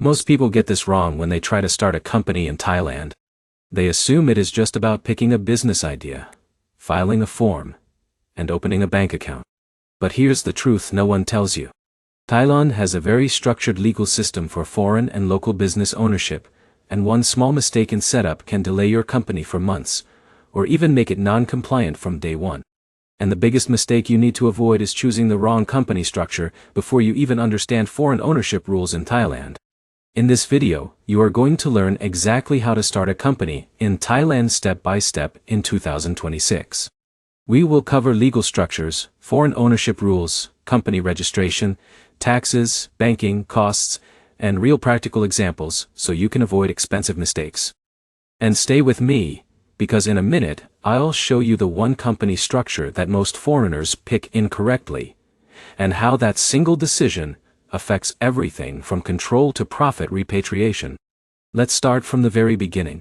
Most people get this wrong when they try to start a company in Thailand. They assume it is just about picking a business idea, filing a form, and opening a bank account. But here's the truth no one tells you. Thailand has a very structured legal system for foreign and local business ownership, and one small mistake in setup can delay your company for months, or even make it non-compliant from day one. And the biggest mistake you need to avoid is choosing the wrong company structure before you even understand foreign ownership rules in Thailand. In this video, you are going to learn exactly how to start a company in Thailand step by step in 2026. We will cover legal structures, foreign ownership rules, company registration, taxes, banking, costs, and real practical examples so you can avoid expensive mistakes. And stay with me, because in a minute, I'll show you the one company structure that most foreigners pick incorrectly, and how that single decision affects everything from control to profit repatriation. Let's start from the very beginning.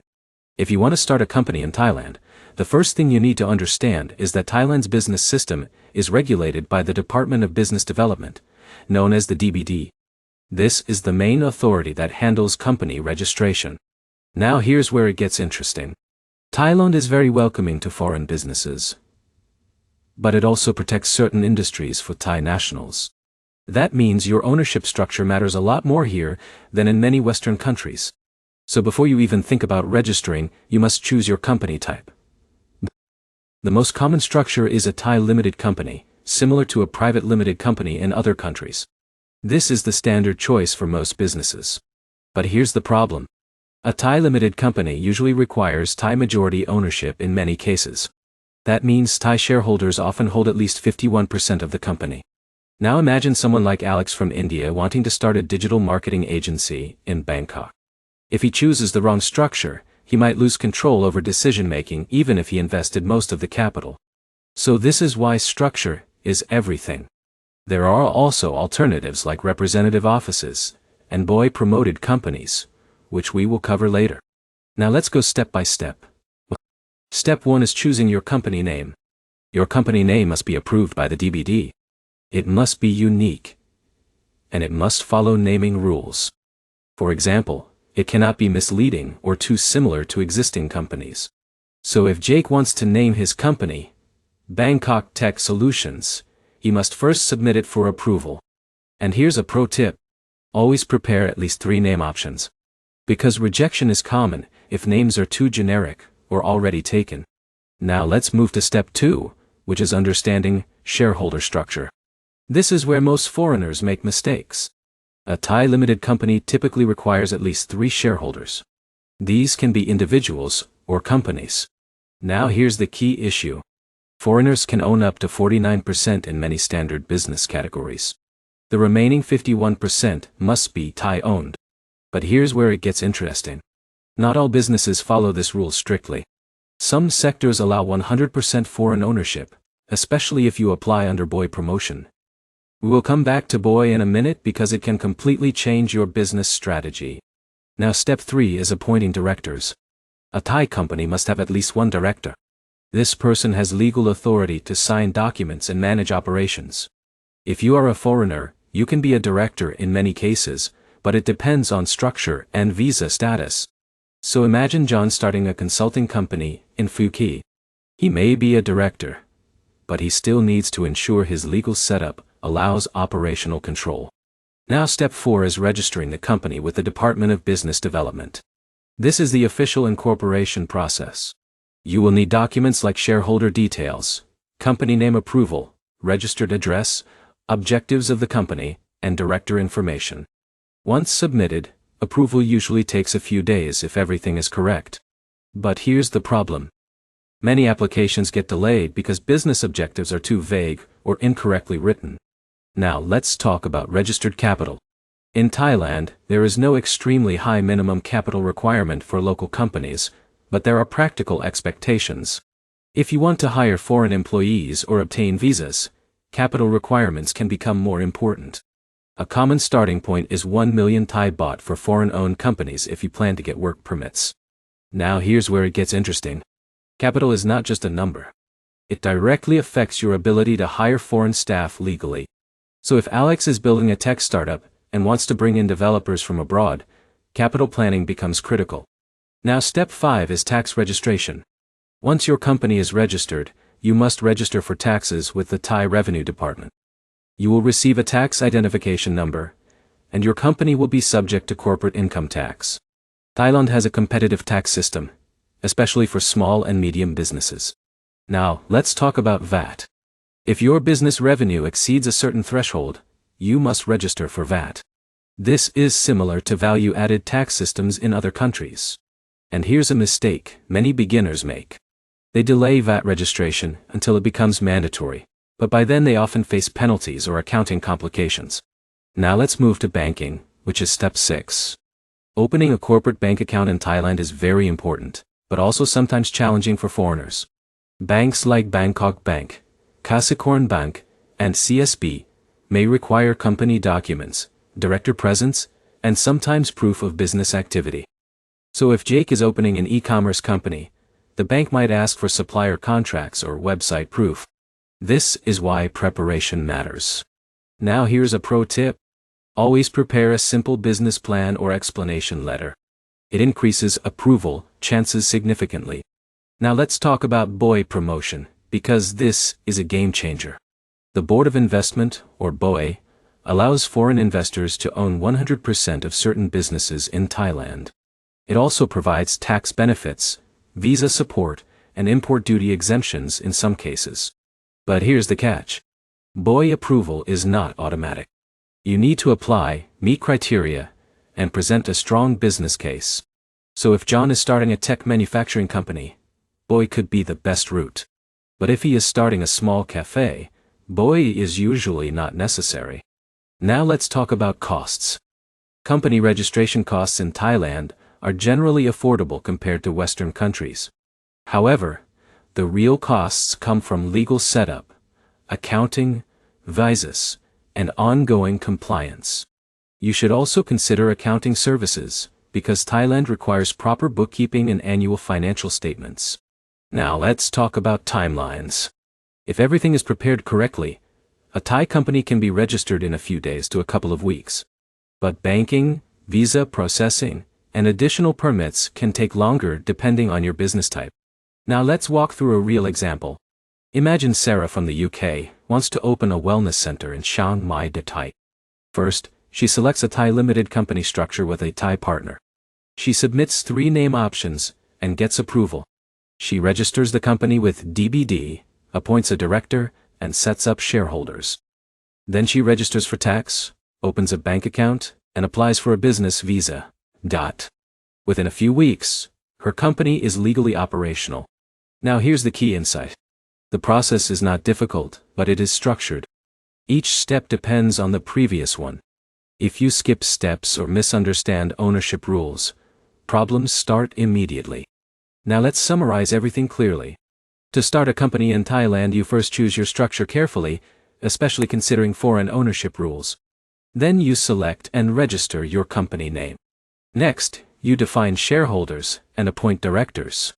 If you want to start a company in Thailand, the first thing you need to understand is that Thailand's business system is regulated by the Department of Business Development, known as the DBD. This is the main authority that handles company registration. Now here's where it gets interesting. Thailand is very welcoming to foreign businesses, but it also protects certain industries for Thai nationals. That means your ownership structure matters a lot more here than in many Western countries. So before you even think about registering, you must choose your company type. The most common structure is a Thai limited company, similar to a private limited company in other countries. This is the standard choice for most businesses. But here's the problem. A Thai limited company usually requires Thai majority ownership in many cases. That means Thai shareholders often hold at least 51% of the company. Now imagine someone like Alex from India wanting to start a digital marketing agency in Bangkok. If he chooses the wrong structure, he might lose control over decision-making even if he invested most of the capital. So this is why structure is everything. There are also alternatives like representative offices and boy-promoted companies, which we will cover later. Now let's go step by step. Step 1 is choosing your company name. Your company name must be approved by the DBD. It must be unique, and it must follow naming rules. For example, it cannot be misleading or too similar to existing companies. So if Jake wants to name his company Bangkok Tech Solutions, he must first submit it for approval. And here's a pro tip. Always prepare at least 3 name options. Because rejection is common if names are too generic or already taken. Now let's move to step 2, which is understanding shareholder structure. This is where most foreigners make mistakes. A Thai limited company typically requires at least 3 shareholders. These can be individuals or companies. Now here's the key issue. Foreigners can own up to 49% in many standard business categories. The remaining 51% must be Thai-owned. But here's where it gets interesting. Not all businesses follow this rule strictly. Some sectors allow 100% foreign ownership, especially if you apply under boy promotion. We will come back to boy in a minute because it can completely change your business strategy. Now step 3 is appointing directors. A Thai company must have at least 1 director. This person has legal authority to sign documents and manage operations. If you are a foreigner, you can be a director in many cases, but it depends on structure and visa status. So imagine John starting a consulting company in Phu Quay. He may be a director, but he still needs to ensure his legal setup allows operational control. Now step 4 is registering the company with the Department of Business Development. This is the official incorporation process. You will need documents like shareholder details, company name approval, registered address, objectives of the company, and director information. Once submitted, approval usually takes a few days if everything is correct. But here's the problem. Many applications get delayed because business objectives are too vague or incorrectly written. Now let's talk about registered capital. In Thailand, there is no extremely high minimum capital requirement for local companies, but there are practical expectations. If you want to hire foreign employees or obtain visas, capital requirements can become more important. A common starting point is 1 million Thai baht for foreign-owned companies if you plan to get work permits. Now here's where it gets interesting. Capital is not just a number. It directly affects your ability to hire foreign staff legally. So if Alex is building a tech startup, and wants to bring in developers from abroad, capital planning becomes critical. Now step 5 is tax registration. Once your company is registered, you must register for taxes with the Thai Revenue Department. You will receive a tax identification number, and your company will be subject to corporate income tax. Thailand has a competitive tax system, especially for small and medium businesses. Now, let's talk about VAT. If your business revenue exceeds a certain threshold, you must register for VAT. This is similar to value-added tax systems in other countries. And here's a mistake many beginners make. They delay VAT registration until it becomes mandatory, but by then they often face penalties or accounting complications. Now let's move to banking, which is step 6. Opening a corporate bank account in Thailand is very important, but also sometimes challenging for foreigners. Banks like Bangkok Bank, Kasikorn Bank, and CSB may require company documents, director presence, and sometimes proof of business activity. So if Jake is opening an e-commerce company, the bank might ask for supplier contracts or website proof. This is why preparation matters. Now here's a pro tip. Always prepare a simple business plan or explanation letter. It increases approval chances significantly. Now let's talk about BOI promotion, because this is a game changer. The Board of Investment, or BOI, allows foreign investors to own 100% of certain businesses in Thailand. It also provides tax benefits, visa support, and import duty exemptions in some cases. But here's the catch. BOI approval is not automatic. You need to apply, meet criteria, and present a strong business case. So if John is starting a tech manufacturing company, BOI could be the best route. But if he is starting a small cafe, BOI is usually not necessary. Now let's talk about costs. Company registration costs in Thailand are generally affordable compared to Western countries. However, the real costs come from legal setup, accounting, visas, and ongoing compliance. You should also consider accounting services, because Thailand requires proper bookkeeping and annual financial statements. Now let's talk about timelines. If everything is prepared correctly, a Thai company can be registered in a few days to a couple of weeks. But banking, visa processing, and additional permits can take longer depending on your business type. Now let's walk through a real example. Imagine Sarah from the UK wants to open a wellness center in Chiang Mai, Thai. First, she selects a Thai limited company structure with a Thai partner. She submits 3 name options and gets approval. She registers the company with DBD, appoints a director, and sets up shareholders. Then she registers for tax, opens a bank account, and applies for a business visa. Within a few weeks, her company is legally operational. Now here's the key insight. The process is not difficult, but it is structured. Each step depends on the previous one. If you skip steps or misunderstand ownership rules, problems start immediately. Now let's summarize everything clearly. To start a company in Thailand, you first choose your structure carefully, especially considering foreign ownership rules. Then you select and register your company name. Next, you define shareholders and appoint directors.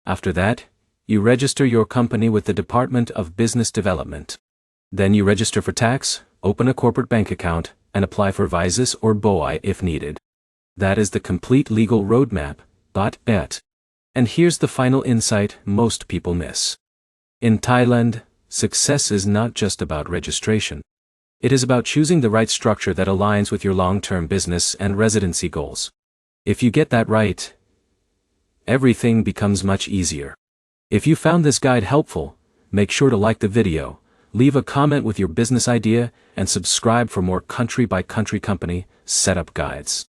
After that, you register your company with the Department of Business Development. Then you register for tax, open a corporate bank account, and apply for visas or BOI if needed. That is the complete legal roadmap, but and here's the final insight most people miss. In Thailand, success is not just about registration. It is about choosing the right structure that aligns with your long-term business and residency goals. If you get that right, everything becomes much easier. If you found this guide helpful, make sure to like the video, leave a comment with your business idea, and subscribe for more country-by-country company setup guides.